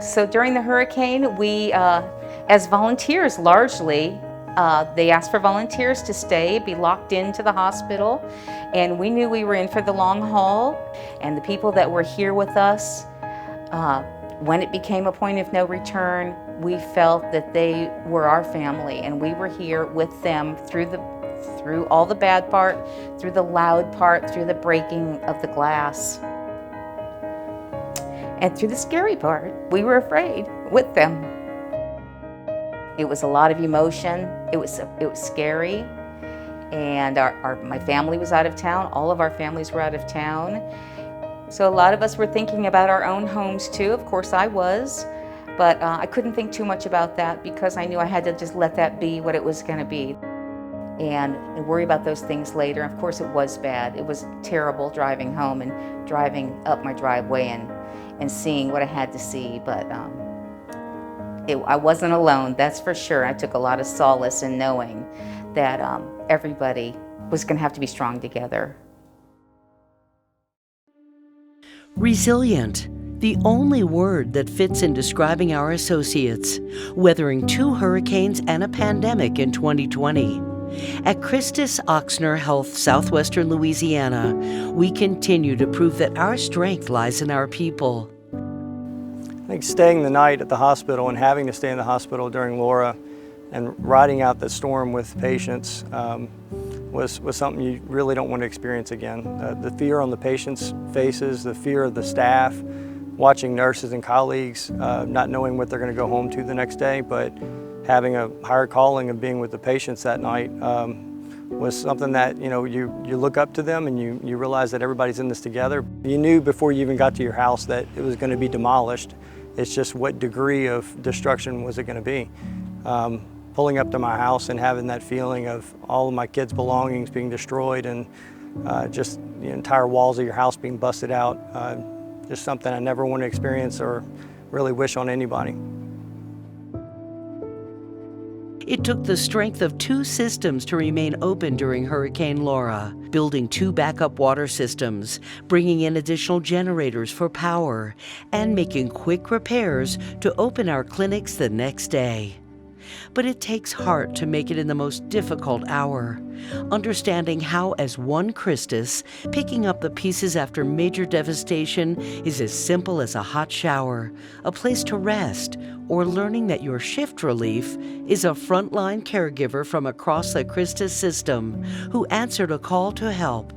So during the hurricane, we, as volunteers largely, they asked for volunteers to stay, be locked into the hospital, and we knew we were in for the long haul. And the people that were here with us, when it became a point of no return, we felt that they were our family, and we were here with them through all the bad part, through the loud part, through the breaking of the glass, and through the scary part. We were afraid with them. It was a lot of emotion. It was scary, and my family was out of town. All of our families were out of town. So a lot of us were thinking about our own homes too. Of course I was, but I couldn't think too much about that because I knew I had to just let that be what it was going to be and worry about those things later. Of course it was bad. It was terrible driving home and driving up my driveway and seeing what I had to see, but I wasn't alone, that's for sure. I took a lot of solace in knowing that everybody was going to have to be strong together. Resilient, the only word that fits in describing our associates, weathering 2 hurricanes and a pandemic in 2020. At CHRISTUS Ochsner Health, Southwestern Louisiana, we continue to prove that our strength lies in our people. I think staying the night at the hospital and having to stay in the hospital during Laura and riding out the storm with patients was something you really don't want to experience again. The fear on the patients' faces, the fear of the staff, watching nurses and colleagues not knowing what they're going to go home to the next day, but having a higher calling of being with the patients that night was something that you look up to them and you realize that everybody's in this together. You knew before you even got to your house that it was going to be demolished. It's just what degree of destruction was it going to be. Pulling up to my house and having that feeling of all of my kids' belongings being destroyed and just the entire walls of your house being busted out, just something I never want to experience or really wish on anybody. It took the strength of 2 systems to remain open during Hurricane Laura, building 2 backup water systems, bringing in additional generators for power, and making quick repairs to open our clinics the next day. But it takes heart to make it in the most difficult hour. Understanding how, as one Christus, picking up the pieces after major devastation is as simple as a hot shower, a place to rest, or learning that your shift relief is a frontline caregiver from across the Christus system who answered a call to help.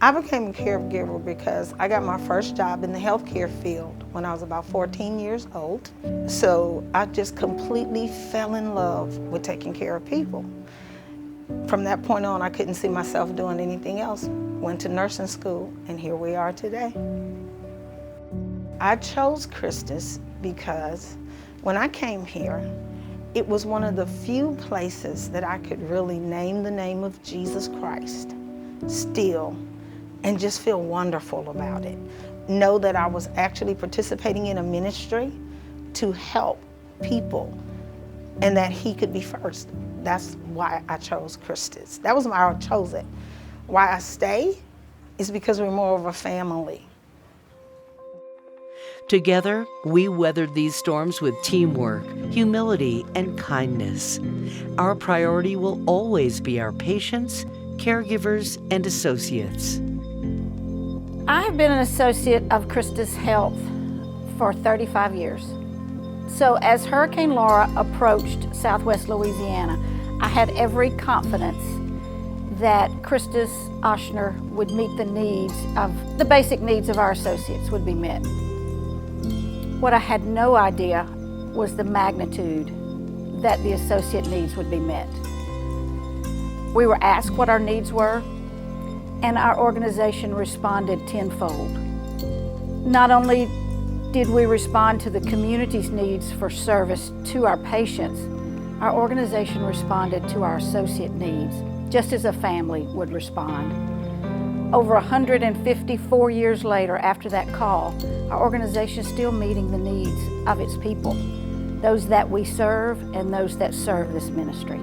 I became a caregiver because I got my first job in the healthcare field when I was about 14 years old. So I just completely fell in love with taking care of people. From that point on, I couldn't see myself doing anything else. Went to nursing school, and here we are today. I chose Christus because when I came here, it was one of the few places that I could really name the name of Jesus Christ still and just feel wonderful about it. Know that I was actually participating in a ministry to help people and that he could be first. That's why I chose Christus. That was why I chose it. Why I stay is because we're more of a family. Together, we weathered these storms with teamwork, humility, and kindness. Our priority will always be our patients, caregivers, and associates. I have been an associate of CHRISTUS Health for 35 years. So as Hurricane Laura approached Southwest Louisiana, I had every confidence that CHRISTUS Ochsner would meet the needs of, the basic needs of our associates would be met. What I had no idea was the magnitude that the associate needs would be met. We were asked what our needs were, and our organization responded tenfold. Not only did we respond to the community's needs for service to our patients, our organization responded to our associate needs, just as a family would respond. Over 154 years later after that call, our organization is still meeting the needs of its people, those that we serve and those that serve this ministry.